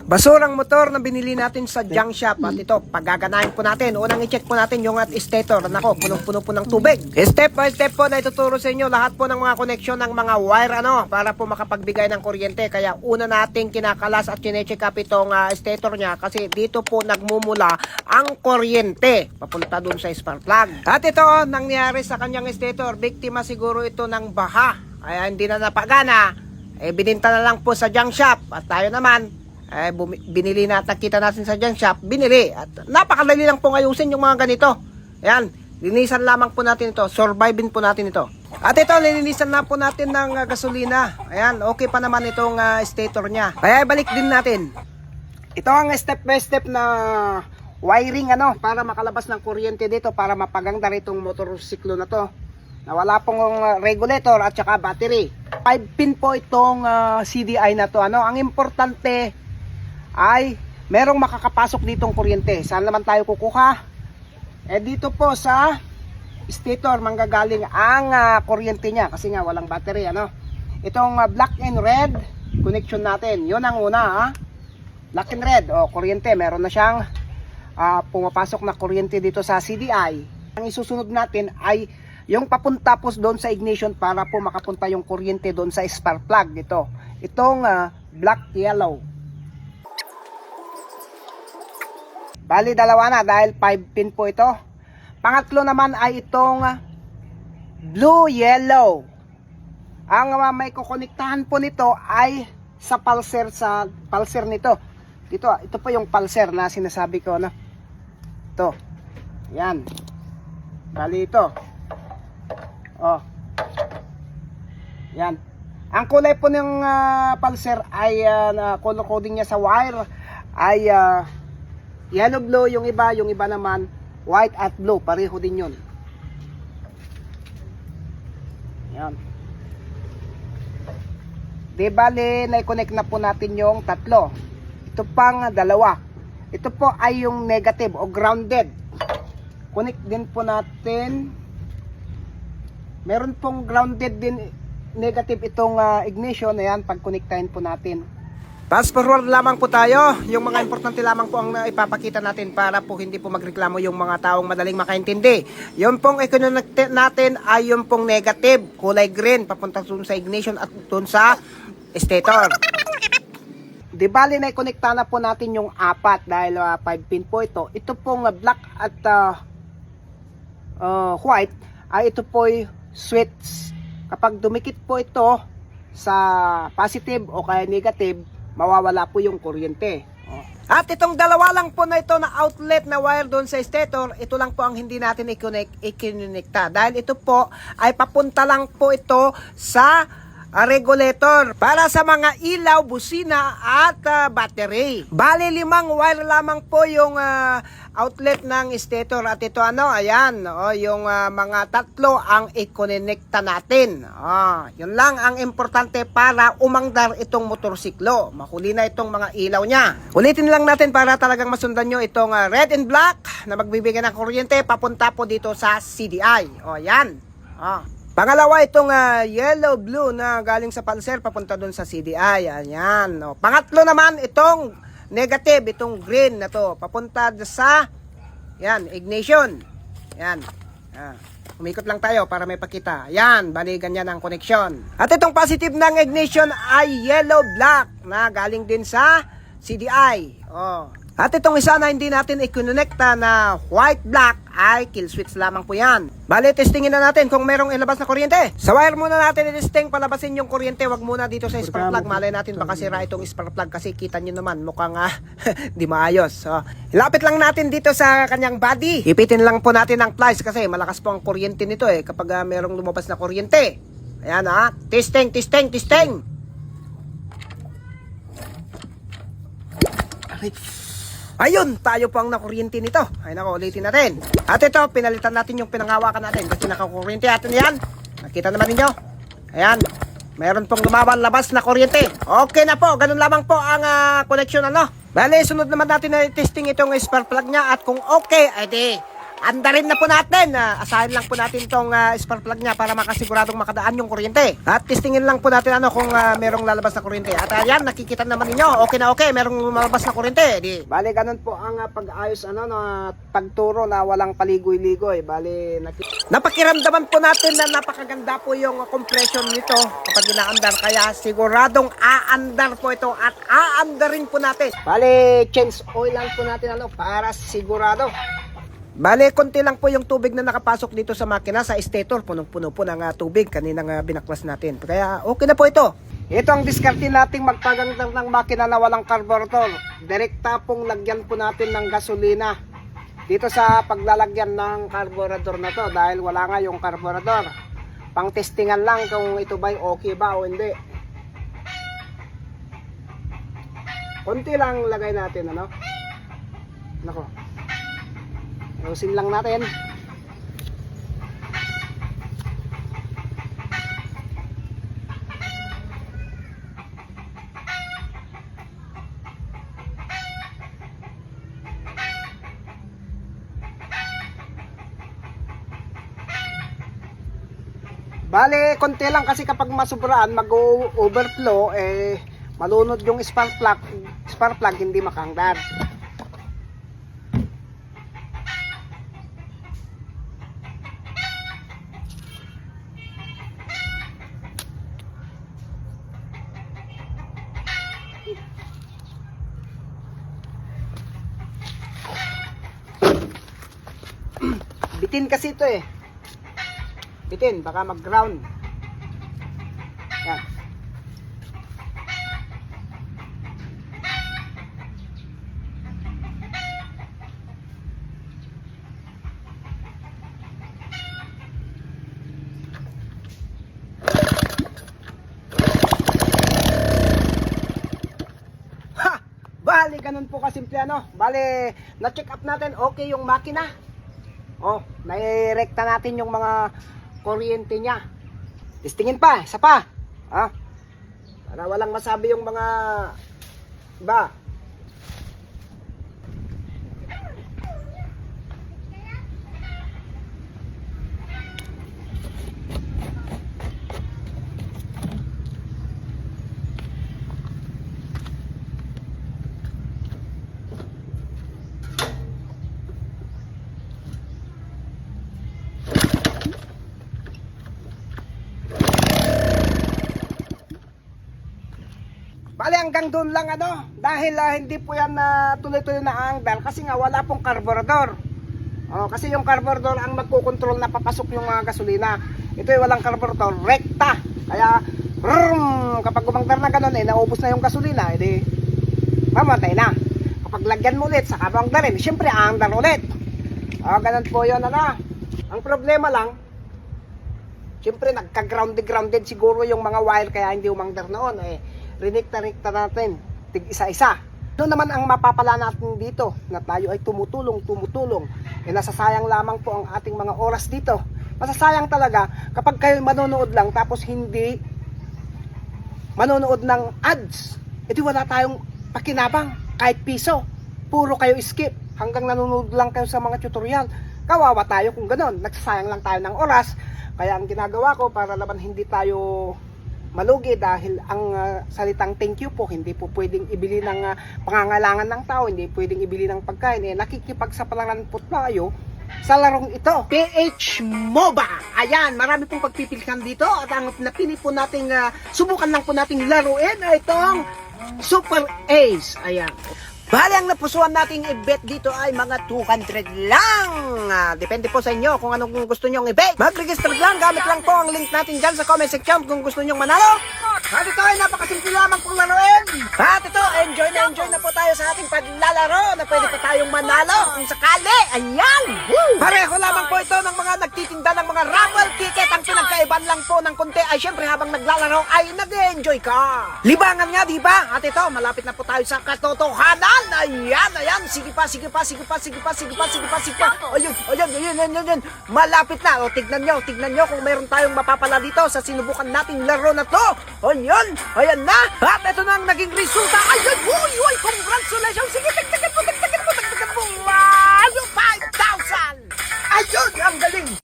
Basurang motor na binili natin sa junk shop. At ito, paggaganahin po natin. Unang i-check po natin yung stator. Nako, punong-puno po ng tubig. Step by step po na ituturo sa inyo lahat po ng mga koneksyon ng mga wire para po makapagbigay ng kuryente. Kaya una nating kinakalas at chinecheck up itong stator niya kasi dito po nagmumula ang kuryente papunta dun sa spark plug. At ito, nangyari sa kanyang stator. Biktima siguro ito ng baha. Kaya hindi na napagana. Bininta na lang po sa junk shop. At tayo naman, binili na, nakita natin sa junk shop, binili. At napakadali lang pong ayusin yung mga ganito. Ayan, linisan lamang po natin ito. Survivein po natin ito. At ito, linisan na po natin ng gasolina. Ayan, okay pa naman itong stator niya. Kaya balik din natin. Ito ang step by step na wiring para makalabas ng kuryente dito para mapaganda itong motorsiklo na to. Na wala pong regulator at saka battery. 5 pin po itong CDI na to. Ang importante ay merong makakapasok ditong kuryente. Saan naman tayo kukuha? Dito po sa stator manggagaling ang kuryente niya kasi nga walang battery. Itong black and red connection natin. Yun ang una. Black and red. Kuryente. Meron na siyang pumapasok na kuryente dito sa CDI. Ang isusunod natin ay yung papunta po doon sa ignition para po makapunta yung kuryente doon sa spark plug. Itong black yellow. Bali dalawa na dahil 5 pin po ito. Pangatlo naman ay itong blue yellow. Ang may kukonektahan po nito ay sa pulser nito. Ito po yung pulser na sinasabi ko Ito. Yan. Bali ito. Yan. Ang kulay po ng pulser ay color coding niya sa wire ay yellow blue yung iba naman white at blue, pareho din yun. Yan. Di bale, na-connect na po natin yung tatlo. Ito pang dalawa. Ito po ay yung negative o grounded. Connect din po natin. Meron pong grounded din negative itong ignition. Ayan, pag-connectahin po natin. Fast forward lamang po tayo. Yung mga importante lamang po ang ipapakita natin para po hindi po magreklamo yung mga taong madaling makaintindi. Yung pong i-connect natin ay yung pong negative, kulay green, papunta dun sa ignition at dun sa stator. Di bali na i-connecta na po natin yung apat dahil 5 pin po ito. Ito pong black at white ay ito po switch. Kapag dumikit po ito sa positive o kaya negative, mawawala po yung kuryente. At itong dalawa lang po na ito na outlet na wire doon sa stator, ito lang po ang hindi natin i-connecta. Dahil ito po ay papunta lang po ito sa regulator para sa mga ilaw, busina at battery. Bali 5 wire lamang po yung outlet ng stator at ito ayan, yung mga tatlo ang i-connecta natin. Yun lang ang importante para umandar itong motorsiklo. Mahuli na itong mga ilaw niya. Ulitin lang natin para talagang masundan nyo itong red and black na magbibigay ng kuryente papunta po dito sa CDI. Yan. Pangalawa itong yellow blue na galing sa pulser papunta doon sa CDI. Ayan. Pangatlo naman itong negative, itong green na to papunta sa ignition. Yan. Umikot lang tayo para may pakita. Yan, bali ganyan ang connection. At itong positive ng ignition ay yellow black na galing din sa CDI. At itong isa na hindi natin i-connecta na white black ay kill switch lamang po yan. Bali, testingin na natin kung merong ilabas na kuryente. Sa wire muna natin i-testing, palabasin yung kuryente. Wag muna dito sa spark plug. Malay natin baka sira itong spark plug kasi kita nyo naman mukhang di maayos. Ilapit lang natin dito sa kanyang body. Ipitin lang po natin ang plies kasi malakas po ang kuryente nito kapag merong lumabas na kuryente. Ayan testing. Ayun, tayo po ang nakuryente nito. Ay nako, ulitin natin. At ito, pinalitan natin yung pinanghawakan natin kasi nakakuryente natin yan. Nakita naman ninyo. Ayan, meron pong lumabas na kuryente. Okay na po, ganun lamang po ang connection Bale, sunod naman natin na testing itong spark plug niya at kung okay, edi andarin na po natin. Asahin lang po natin tong spark plug niya para makasiguradong makadaan yung kuryente. At testingin lang po natin kung merong lalabas na kuryente. At ayan, nakikita naman ninyo, okay na okay, merong lalabas na kuryente. Bale, ganun po ang pag-ayos, na pagturo na walang paligoy-ligoy. Bale, napakiramdaman po natin na napakaganda po yung compression nito kapag inaandar. Kaya siguradong aandar po ito at aandarin po natin. Bale, change oil lang po natin para sigurado. Bale, konti lang po yung tubig na nakapasok dito sa makina, sa stator. Punong-puno po ng tubig kaninang binaklas natin. Kaya okay na po ito. Ito ang diskarte nating magpagandang ng makina na walang carburetor. Direkta pong lagyan po natin ng gasolina dito sa paglalagyan ng carburetor na to dahil wala nga yung carburetor. Pang testingan lang kung ito ba'y okay ba o hindi. Konti lang lagay natin, Nako. Ayusin lang natin. Bale, konti lang kasi kapag masubraan, mag-overflow, malunod yung spark plug, hindi makangdar. Bitin kasi ito bitin, baka mag-ground. Yan. Bali, ganun po kasimple Bali, na-check up natin, okay yung makina. Nairekta natin yung mga kuryente niya. Testingin pa, isa pa. Para walang masabi yung mga iba. Bale, hanggang doon lang dahil hindi po yan tuloy-tuloy na angdal kasi nga wala pong carburetor. Kasi yung carburetor ang magkukontrol na papasok yung gasolina. Ito ay walang carburetor, rekta. Kaya kapag gumangdar na ganun naubos na yung gasolina, mamatay na. Kapag lagyan mo ulit, saka bangdarin, syempre aangdar ulit. Ganun po yun Ang problema lang, syempre nagka-grounded siguro yung mga wire kaya hindi umangdar noon rinikta-rikta natin, tig isa-isa. Doon naman ang mapapala natin dito na tayo ay tumutulong. Nasasayang lamang po ang ating mga oras dito. Masasayang talaga kapag kayo manonood lang tapos hindi manonood ng ads. Wala tayong pakinabang kahit piso. Puro kayo skip hanggang nanonood lang kayo sa mga tutorial. Kawawa tayo kung gano'n. Nagsasayang lang tayo ng oras. Kaya ang ginagawa ko para naman hindi tayo malugi dahil ang salitang thank you po hindi po pwedeng ibili ng pangangailangan ng tao, hindi pwedeng ibili ng pagkain. Nakikipagsapalaran po tayo sa larong ito, PH MOBA. Ayan, marami pong pagpipilikan dito at ang napili po nating subukan lang po nating laruin ay itong Super Ace. Ayan. Bali, ang napusuan nating i-bet dito ay mga 200 lang. Depende po sa inyo kung anong gusto nyong i-bet. Mag-register lang, gamit lang po ang link natin dyan sa comment section kung gusto nyong manalo. At ito ay napakasimple lamang pong laruin. At ito, enjoy na po tayo sa ating paglalaro na pwede pa tayong manalo kung sakali. Ayan! Woo! Pareho lamang po ito ng mga nagtitinda ng mga raffle ticket. Ang pinagkaiban lang po ng konti ay syempre habang naglalaro ay nag-enjoy ka. Libangan nga, diba? At ito, malapit na po tayo sa katotohanan. Ayan. Sige pa. Ayun. Malapit na. Tignan nyo kung meron tayong mapapala dito sa sinubukan nating laro na to. Ayan na. At ito na ang naging resulta. Ayun, uy, congratulations. Sige, tagtagan mo. 5,000. ang galing!